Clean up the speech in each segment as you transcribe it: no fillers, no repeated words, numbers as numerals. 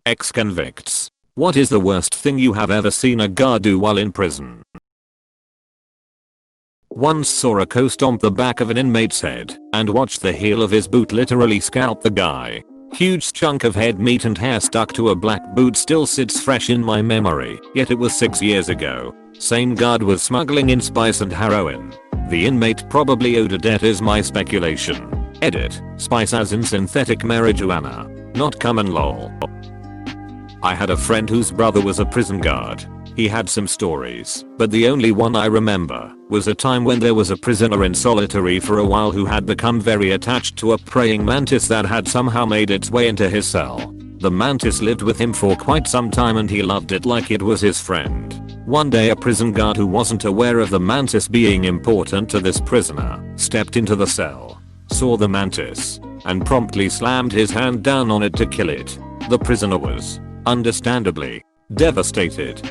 Ex-convicts. What is the worst thing you have ever seen a guard do while in prison? Once saw a co stomp the back of an inmate's head and watched the heel of his boot literally scalp the guy. Huge chunk of head meat and hair stuck to a black boot still sits fresh in my memory, yet it was 6 years ago. Same guard was smuggling in spice and heroin. The inmate probably owed a debt is my speculation. Edit. Spice as in synthetic marijuana, not common lol. I had a friend whose brother was a prison guard. He had some stories, but the only one I remember was a time when there was a prisoner in solitary for a while who had become very attached to a praying mantis that had somehow made its way into his cell. The mantis lived with him for quite some time and he loved it like it was his friend. One day a prison guard who wasn't aware of the mantis being important to this prisoner stepped into the cell, saw the mantis, and promptly slammed his hand down on it to kill it. The prisoner was, understandably, devastated.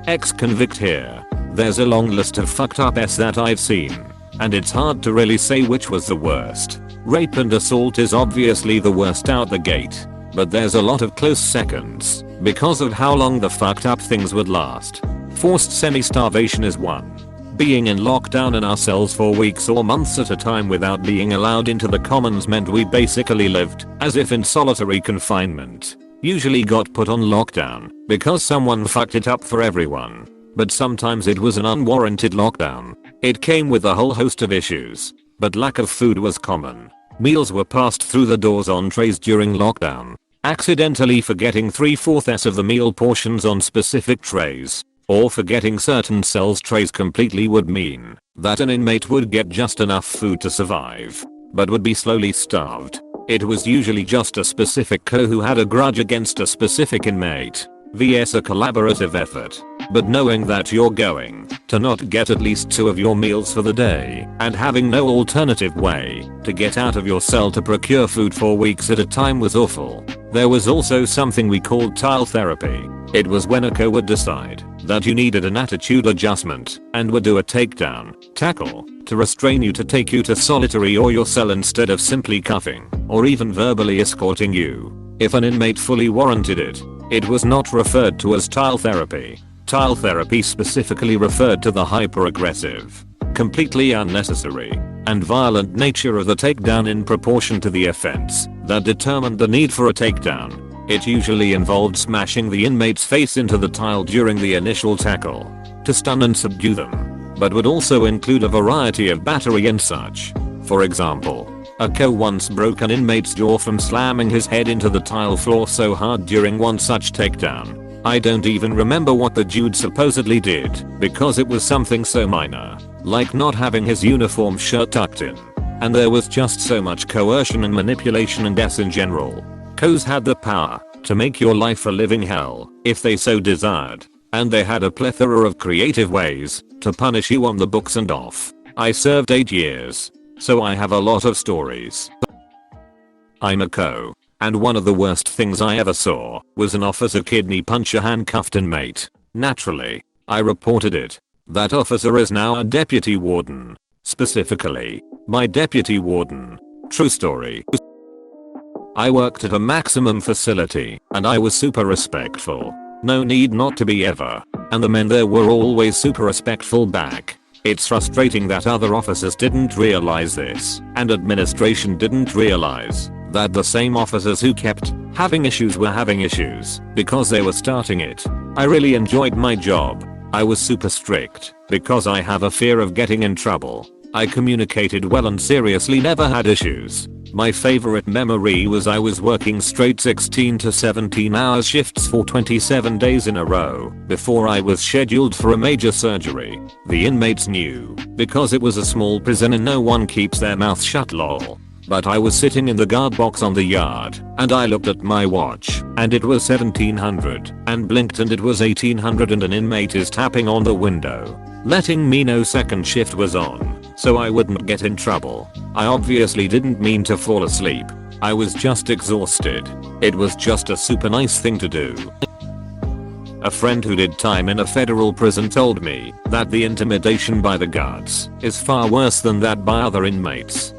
Ex-convict here. There's a long list of fucked up s that I've seen, and it's hard to really say which was the worst. Rape and assault is obviously the worst out the gate, but there's a lot of close seconds because of how long the fucked up things would last. Forced semi-starvation is one. Being in lockdown in our cells for weeks or months at a time without being allowed into the commons meant we basically lived as if in solitary confinement. Usually got put on lockdown because someone fucked it up for everyone, but sometimes it was an unwarranted lockdown. It came with a whole host of issues, but lack of food was common. Meals were passed through the doors on trays during lockdown, accidentally forgetting 3/4 of the meal portions on specific trays, or forgetting certain cells trays completely would mean that an inmate would get just enough food to survive, but would be slowly starved. It was usually just a specific co who had a grudge against a specific inmate, vs a collaborative effort. But knowing that you're going to not get at least 2 of your meals for the day and having no alternative way to get out of your cell to procure food for weeks at a time was awful. There was also something we called tile therapy. It was when a co would decide that you needed an attitude adjustment and would do a takedown, tackle, to restrain you to take you to solitary or your cell instead of simply cuffing or even verbally escorting you. If an inmate fully warranted it, it was not referred to as tile therapy. Tile therapy specifically referred to the hyper-aggressive, completely unnecessary, and violent nature of the takedown in proportion to the offense that determined the need for a takedown. It usually involved smashing the inmate's face into the tile during the initial tackle to stun and subdue them, but would also include a variety of battery and such. For example, a co once broke an inmate's jaw from slamming his head into the tile floor so hard during one such takedown. I don't even remember what the dude supposedly did because it was something so minor, like not having his uniform shirt tucked in. And there was just so much coercion and manipulation and s in general. Co's had the power to make your life a living hell if they so desired, and they had a plethora of creative ways to punish you on the books and off. I served 8 years, so I have a lot of stories. I'm a co, and one of the worst things I ever saw was an officer kidney punch a handcuffed inmate. Naturally, I reported it. That officer is now a deputy warden. Specifically, my deputy warden. True story. I worked at a maximum facility and I was super respectful. No need not to be ever. And the men there were always super respectful back. It's frustrating that other officers didn't realize this and administration didn't realize that the same officers who kept having issues were having issues because they were starting it. I really enjoyed my job. I was super strict because I have a fear of getting in trouble. I communicated well and seriously never had issues. My favorite memory was I was working straight 16 to 17 hour shifts for 27 days in a row before I was scheduled for a major surgery. The inmates knew because it was a small prison and no one keeps their mouth shut lol. But I was sitting in the guard box on the yard and I looked at my watch and it was 1700 and blinked and it was 1800 and an inmate is tapping on the window, letting me know second shift was on so I wouldn't get in trouble. I obviously didn't mean to fall asleep. I was just exhausted. It was just a super nice thing to do. A friend who did time in a federal prison told me that the intimidation by the guards is far worse than that by other inmates.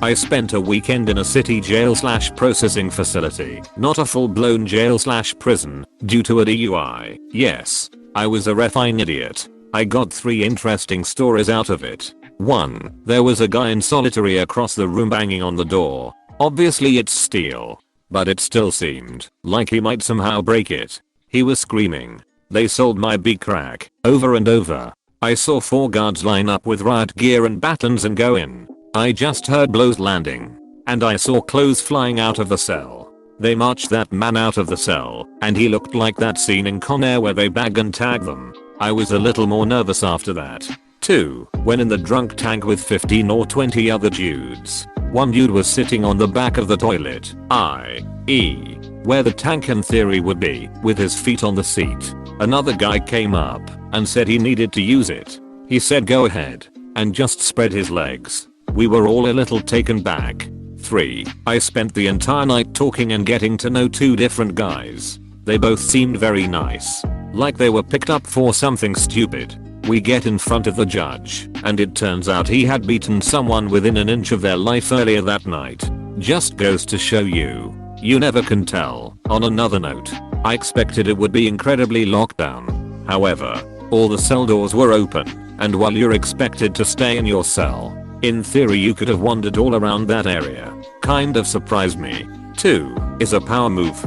I spent a weekend in a city jail/processing facility, not a full-blown jail/prison, due to a DUI. Yes, I was a fine idiot. I got 3 interesting stories out of it. 1. There was a guy in solitary across the room banging on the door. Obviously it's steel, but it still seemed like he might somehow break it. He was screaming, "They sold my big crack," over and over. I saw 4 guards line up with riot gear and batons and go in. I just heard blows landing, and I saw clothes flying out of the cell. They marched that man out of the cell, and he looked like that scene in Con Air where they bag and tag them. I was a little more nervous after that. 2. When in the drunk tank with 15 or 20 other dudes. One dude was sitting on the back of the toilet, i.e. where the tank in theory would be, with his feet on the seat. Another guy came up and said he needed to use it. He said go ahead, and just spread his legs. We were all a little taken back. 3. I spent the entire night talking and getting to know 2 different guys. They both seemed very nice, like they were picked up for something stupid. We get in front of the judge, and it turns out he had beaten someone within an inch of their life earlier that night. Just goes to show you never can tell. On another note, I expected it would be incredibly locked down. However, all the cell doors were open, and while you're expected to stay in your cell, in theory you could have wandered all around that area. Kind of surprised me. 2. Is a power move.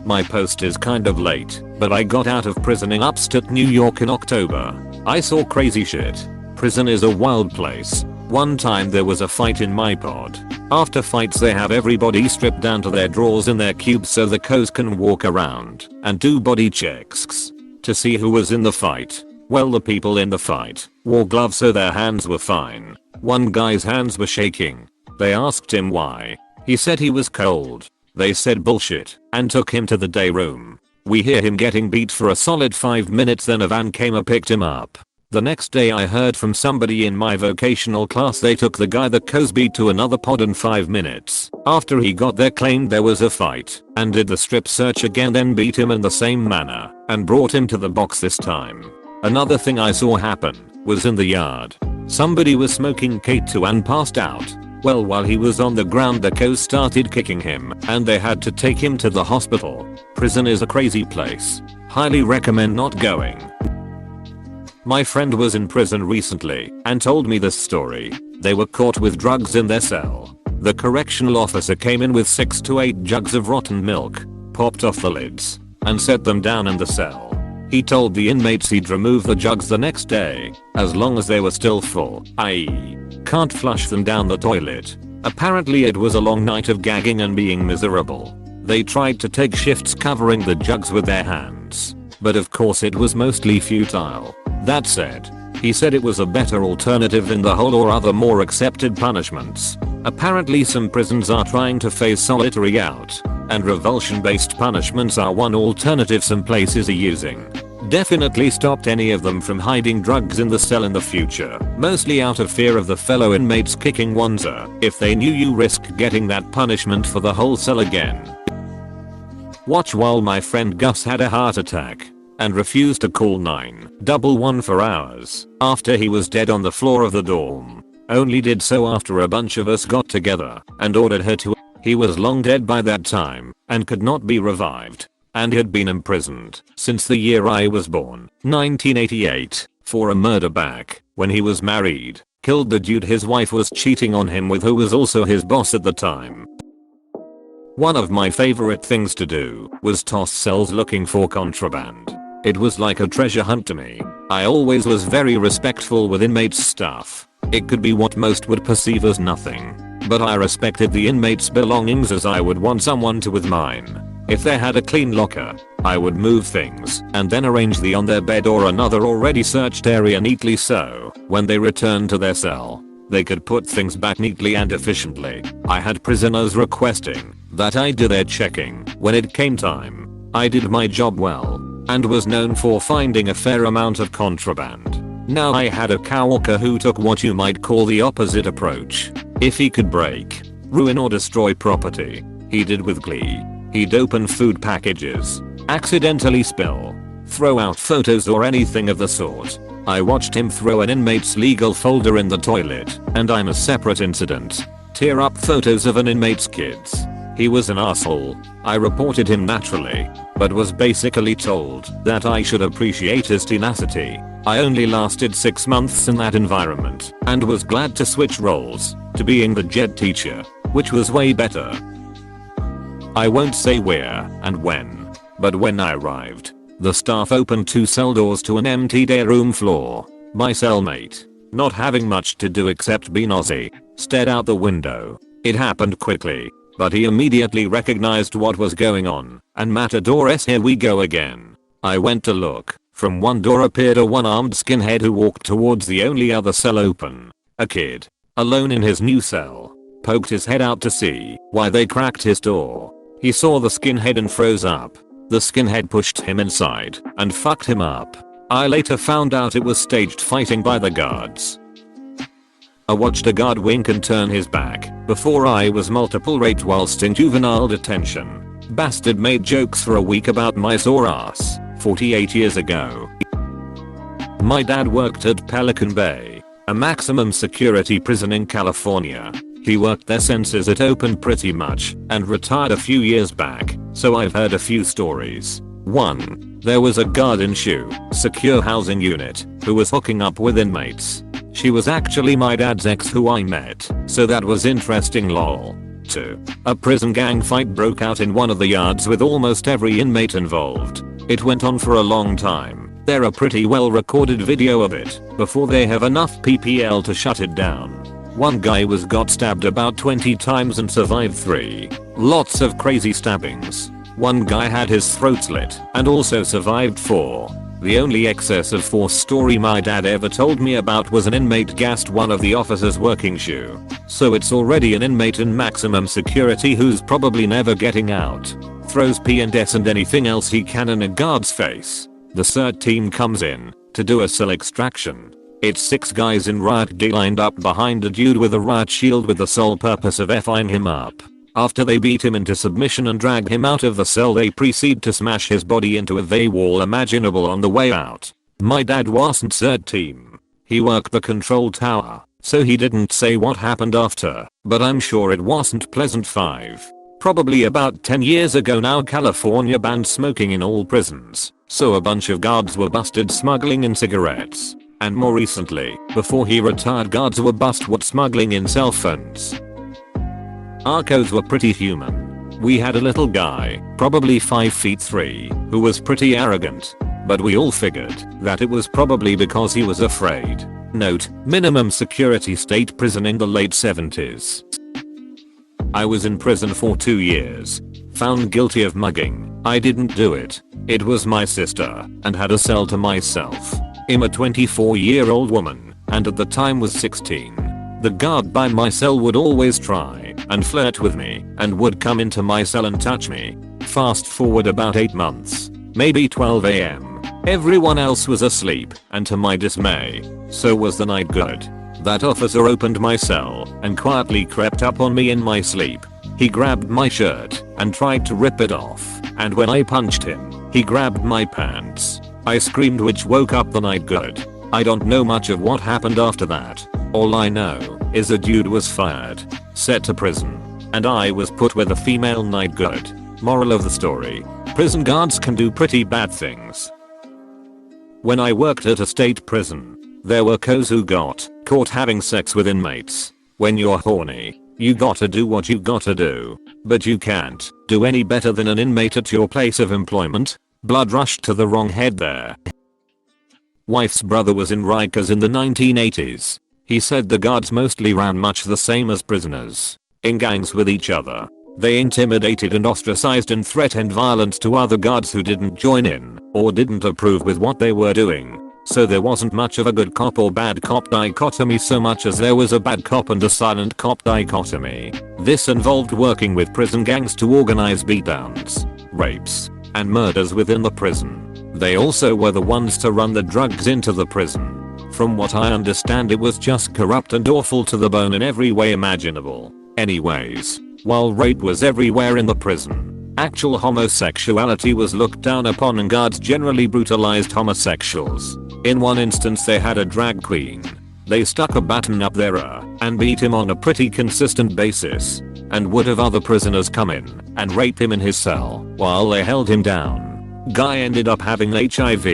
My post is kind of late, but I got out of prison in upstate New York in October. I saw crazy shit. Prison is a wild place. One time there was a fight in my pod. After fights they have everybody stripped down to their drawers in their cubes so the co's can walk around and do body checks to see who was in the fight. Well, the people in the fight wore gloves so their hands were fine. One guy's hands were shaking. They asked him why. He said he was cold. They said bullshit and took him to the day room. We hear him getting beat for a solid 5 minutes, then a van came and picked him up. The next day I heard from somebody in my vocational class they took the guy that co's beat to another pod in 5 minutes. After he got there claimed there was a fight and did the strip search again, then beat him in the same manner and brought him to the box this time. Another thing I saw happen was in the yard. Somebody was smoking K2 and passed out. Well, while he was on the ground the co's started kicking him and they had to take him to the hospital. Prison is a crazy place. Highly recommend not going. My friend was in prison recently and told me this story. They were caught with drugs in their cell. The correctional officer came in with 6 to 8 jugs of rotten milk, popped off the lids, and set them down in the cell. He told the inmates he'd remove the jugs the next day, as long as they were still full, i.e. can't flush them down the toilet. Apparently it was a long night of gagging and being miserable. They tried to take shifts covering the jugs with their hands, but of course it was mostly futile. That said, he said it was a better alternative than the hole or other more accepted punishments. Apparently some prisons are trying to phase solitary out, and revulsion-based punishments are one alternative some places are using. Definitely stopped any of them from hiding drugs in the cell in the future, mostly out of fear of the fellow inmates kicking ones if they knew you risk getting that punishment for the whole cell again. Watch while my friend Gus had a heart attack and refused to call 911 for hours after he was dead on the floor of the dorm. Only did so after a bunch of us got together and ordered her to. He was long dead by that time and could not be revived, and had been imprisoned since the year I was born, 1988, for a murder back when he was married. Killed the dude his wife was cheating on him with, who was also his boss at the time. One of my favorite things to do was toss cells looking for contraband. It was like a treasure hunt to me. I always was very respectful with inmates' stuff. It could be what most would perceive as nothing, but I respected the inmates' belongings as I would want someone to with mine. If they had a clean locker, I would move things and then arrange the on their bed or another already searched area neatly so when they returned to their cell, they could put things back neatly and efficiently. I had prisoners requesting that I do their checking when it came time. I did my job well and was known for finding a fair amount of contraband. Now I had a coworker who took what you might call the opposite approach. If he could break, ruin or destroy property, he did with glee. He'd open food packages, accidentally spill, throw out photos or anything of the sort. I watched him throw an inmate's legal folder in the toilet, and I'm a separate incident. Tear up photos of an inmate's kids. He was an asshole. I reported him naturally, but was basically told that I should appreciate his tenacity. I only lasted 6 months in that environment and was glad to switch roles to being the JED teacher, which was way better. I won't say where and when, but when I arrived, the staff opened 2 cell doors to an empty day room floor. My cellmate, not having much to do except be nosy, stared out the window. It happened quickly, but he immediately recognized what was going on, and Matador's here we go again. I went to look. From one door appeared a one-armed skinhead who walked towards the only other cell open. A kid, alone in his new cell, poked his head out to see why they cracked his door. He saw the skinhead and froze up. The skinhead pushed him inside and fucked him up. I later found out it was staged fighting by the guards. I watched a guard wink and turn his back before I was multiple raped whilst in juvenile detention. Bastard made jokes for a week about my sore ass 48 years ago. My dad worked at Pelican Bay, a maximum security prison in California. He worked there since it opened pretty much and retired a few years back, so I've heard a few stories. 1. There was a guard in SHU, secure housing unit, who was hooking up with inmates. She was actually my dad's ex who I met, so that was interesting lol. 2. A prison gang fight broke out in one of the yards with almost every inmate involved. It went on for a long time. There are pretty well recorded video of it before they have enough PPL to shut it down. One guy got stabbed about 20 times and survived 3. Lots of crazy stabbings. One guy had his throat slit and also survived 4. The only excess of force story my dad ever told me about was an inmate gassed one of the officers working SHU. So it's already an inmate in maximum security who's probably never getting out. Throws P&S and anything else he can in a guard's face. The CERT team comes in to do a cell extraction. It's 6 guys in riot gear lined up behind a dude with a riot shield with the sole purpose of F-ing him up. After they beat him into submission and drag him out of the cell, they proceed to smash his body into every wall imaginable on the way out. My dad wasn't CERT team. He worked the control tower, so he didn't say what happened after, but I'm sure it wasn't pleasant. 5. Probably about 10 years ago now, California banned smoking in all prisons, so a bunch of guards were busted smuggling in cigarettes. And more recently, before he retired, guards were busted smuggling in cell phones. Our codes were pretty human. We had a little guy, probably 5'3", who was pretty arrogant, but we all figured that it was probably because he was afraid. Note, minimum security state prison in the late 70s. I was in prison for 2 years. Found guilty of mugging. I didn't do it. It was my sister, and had a cell to myself. I'm a 24-year-old woman, and at the time was 16. The guard by my cell would always try and flirt with me and would come into my cell and touch me. Fast forward about 8 months, maybe 12 AM. Everyone else was asleep, and to my dismay, so was the night guard. That officer opened my cell and quietly crept up on me in my sleep. He grabbed my shirt and tried to rip it off, and when I punched him, he grabbed my pants. I screamed, which woke up the night guard. I don't know much of what happened after that. All I know is the dude was fired, sent to prison, and I was put with a female night guard. Moral of the story: prison guards can do pretty bad things. When I worked at a state prison, there were co's who got caught having sex with inmates. When you're horny, you gotta do what you gotta do, but you can't do any better than an inmate at your place of employment. Blood rushed to the wrong head there. Wife's brother was in Rikers in the 1980s. He said the guards mostly ran much the same as prisoners, in gangs with each other. They intimidated and ostracized and threatened violence to other guards who didn't join in or didn't approve with what they were doing. So there wasn't much of a good cop or bad cop dichotomy so much as there was a bad cop and a silent cop dichotomy. This involved working with prison gangs to organize beatdowns, rapes, and murders within the prison. They also were the ones to run the drugs into the prison. From what I understand, it was just corrupt and awful to the bone in every way imaginable. Anyways, while rape was everywhere in the prison, actual homosexuality was looked down upon and guards generally brutalized homosexuals. In one instance they had a drag queen. They stuck a baton up their and beat him on a pretty consistent basis, and would have other prisoners come in and rape him in his cell while they held him down. Guy ended up having HIV,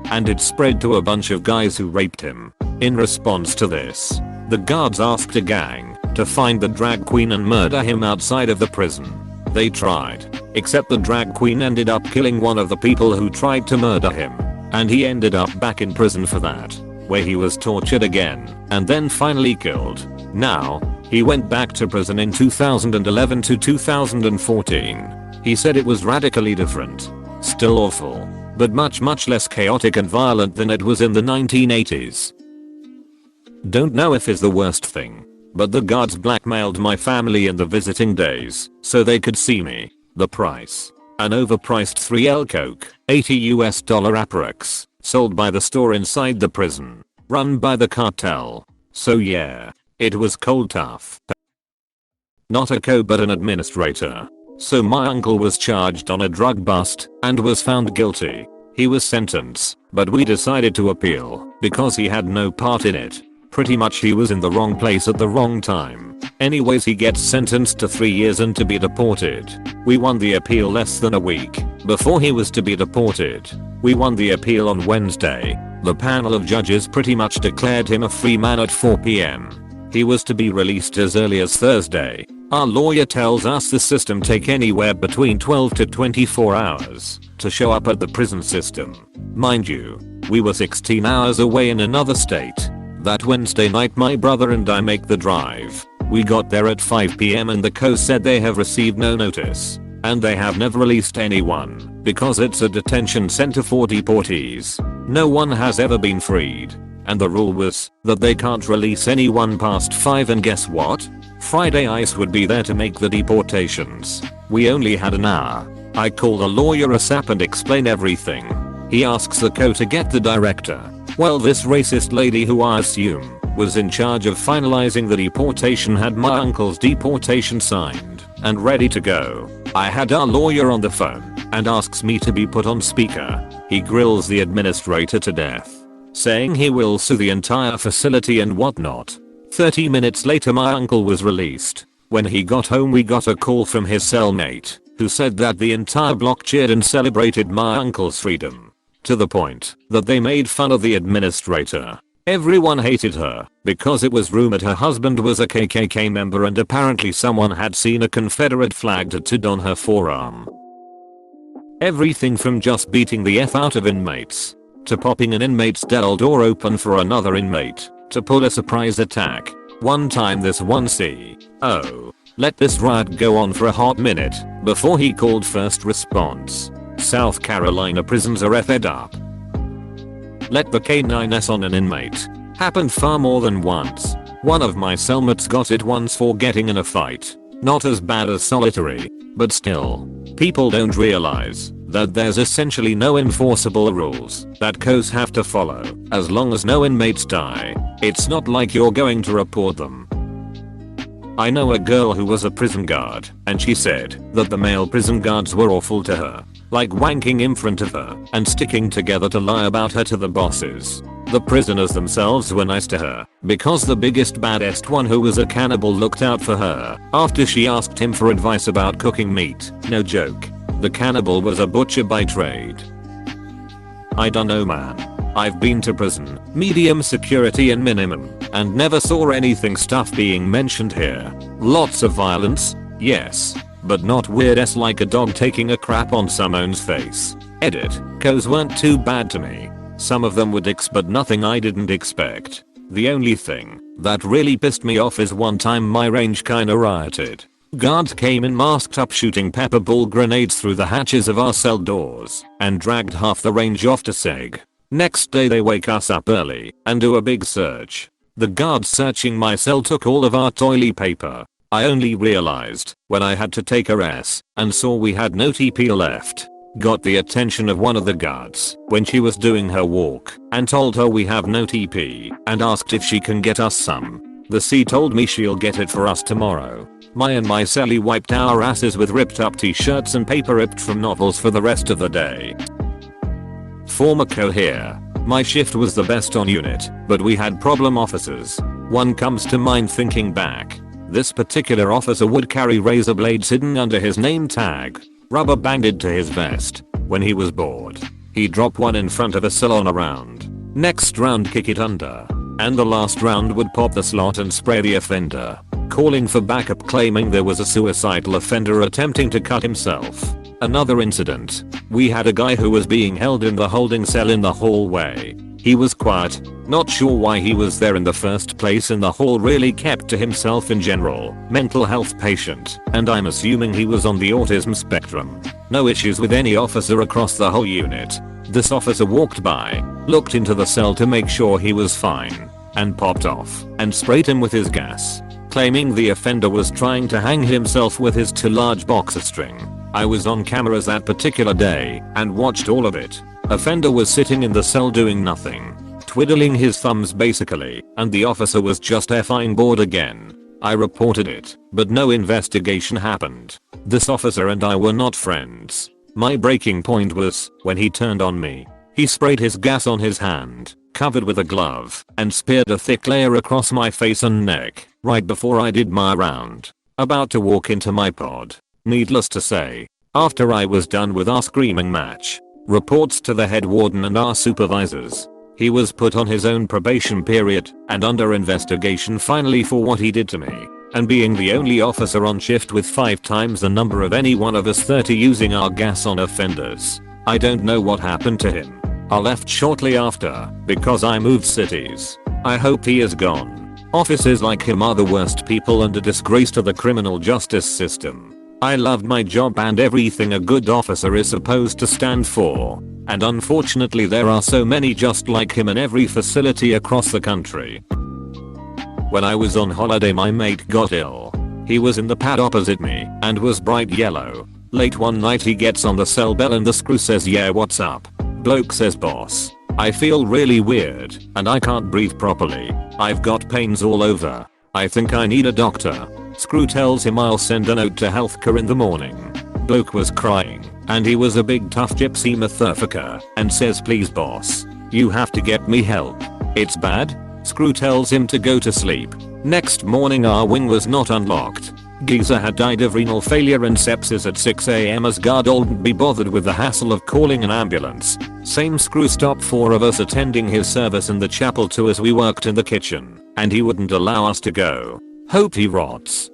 and it spread to a bunch of guys who raped him. In response to this, the guards asked a gang to find the drag queen and murder him outside of the prison. They tried, except the drag queen ended up killing one of the people who tried to murder him, and he ended up back in prison for that, where he was tortured again and then finally killed. Now, he went back to prison in 2011 to 2014. He said it was radically different. Still awful, but much less chaotic and violent than it was in the 1980s. Don't know if it's the worst thing, but the guards blackmailed my family in the visiting days so they could see me. The price: an overpriced 3L Coke, $80 approx, sold by the store inside the prison, run by the cartel. So yeah, it was cold tough. Not a co but an administrator. So my uncle was charged on a drug bust and was found guilty. He was sentenced, but we decided to appeal because he had no part in it. Pretty much he was in the wrong place at the wrong time. Anyways, he gets sentenced to 3 years and to be deported. We won the appeal less than a week before he was to be deported. We won the appeal on Wednesday. The panel of judges pretty much declared him a free man at 4 PM. He was to be released as early as Thursday. Our lawyer tells us the system take anywhere between 12 to 24 hours to show up at the prison system. Mind you, we were 16 hours away in another state. That Wednesday night my brother and I make the drive. We got there at 5 PM and the coast said they have received no notice, and they have never released anyone because it's a detention center for deportees. No one has ever been freed, and the rule was that they can't release anyone past 5, and guess what? Friday ICE would be there to make the deportations. We only had an hour. I call the lawyer ASAP and explain everything. He asks the co to get the director. Well, this racist lady, who I assume was in charge of finalizing the deportation, had my uncle's deportation signed and ready to go. I had our lawyer on the phone and asks me to be put on speaker. He grills the administrator to death, saying he will sue the entire facility and whatnot. 30 minutes later my uncle was released. When he got home we got a call from his cellmate, who said that the entire block cheered and celebrated my uncle's freedom, to the point that they made fun of the administrator. Everyone hated her because it was rumored her husband was a KKK member, and apparently someone had seen a Confederate flag tattooed on her forearm. Everything from just beating the F out of inmates, to popping an inmate's cell door open for another inmate, to pull a surprise attack. One time this one CO let this riot go on for a hot minute before he called first response. South Carolina prisons are effed up. Let the K9S on an inmate happened far more than once. One of my cellmates got it once for getting in a fight. Not as bad as solitary, but still. People don't realize that there's essentially no enforceable rules that COs have to follow as long as no inmates die. It's not like you're going to report them. I know a girl who was a prison guard, and she said that the male prison guards were awful to her, like wanking in front of her and sticking together to lie about her to the bosses. The prisoners themselves were nice to her because the biggest baddest one, who was a cannibal, looked out for her after she asked him for advice about cooking meat. No joke. The cannibal was a butcher by trade. I dunno, man. I've been to prison, medium security and minimum, and never saw anything stuff being mentioned here. Lots of violence, yes, but not weird s like a dog taking a crap on someone's face. Edit. COs weren't too bad to me. Some of them were dicks, but nothing I didn't expect. The only thing that really pissed me off is one time my range kinda rioted. Guards came in masked up, shooting pepper ball grenades through the hatches of our cell doors and dragged half the range off to seg. Next day they wake us up early and do a big search. The guards searching my cell took all of our toilet paper. I only realized when I had to take a S and saw we had no TP left. Got the attention of one of the guards when she was doing her walk and told her we have no TP and asked if she can get us some. The C told me she'll get it for us tomorrow. My cellie wiped our asses with ripped up t-shirts and paper ripped from novels for the rest of the day. Former co here. My shift was the best on unit, but we had problem officers. One comes to mind thinking back. This particular officer would carry razor blades hidden under his name tag, rubber banded to his vest. When he was bored, he'd drop one in front of a salon around. Next round kick it under. And the last round would pop the slot and spray the offender, calling for backup claiming there was a suicidal offender attempting to cut himself. Another incident. We had a guy who was being held in the holding cell in the hallway. He was quiet, not sure why he was there in the first place, and the hall really kept to himself in general. Mental health patient, and I'm assuming he was on the autism spectrum. No issues with any officer across the whole unit. This officer walked by, looked into the cell to make sure he was fine, and popped off and sprayed him with his gas, claiming the offender was trying to hang himself with his too large boxer string. I was on cameras that particular day and watched all of it. Offender was sitting in the cell doing nothing, twiddling his thumbs basically, and the officer was just effing bored again. I reported it, but no investigation happened. This officer and I were not friends. My breaking point was when he turned on me. He sprayed his gas on his hand, covered with a glove, and speared a thick layer across my face and neck, right before I did my round. About to walk into my pod. Needless to say, after I was done with our screaming match, reports to the head warden and our supervisors, he was put on his own probation period and under investigation finally for what he did to me. And being the only officer on shift with 5 times the number of any one of us 30 using our gas on offenders, I don't know what happened to him. I left shortly after because I moved cities. I hope he is gone. Officers like him are the worst people and a disgrace to the criminal justice system. I loved my job and everything a good officer is supposed to stand for, and unfortunately there are so many just like him in every facility across the country. When I was on holiday my mate got ill. He was in the pad opposite me and was bright yellow. Late one night he gets on the cell bell and the screw says, "Yeah, what's up?" Bloke says, "Boss, I feel really weird and I can't breathe properly. I've got pains all over. I think I need a doctor." Screw tells him, "I'll send a note to healthcare in the morning." Bloke was crying and he was a big tough gypsy motherfucker and says, "Please boss, you have to get me help. It's bad." Screw tells him to go to sleep. Next morning our wing was not unlocked. Geezer had died of renal failure and sepsis at 6 AM as guard wouldn't be bothered with the hassle of calling an ambulance. Same Screw stopped 4 of us attending his service in the chapel too as we worked in the kitchen, and he wouldn't allow us to go. Hope he rots.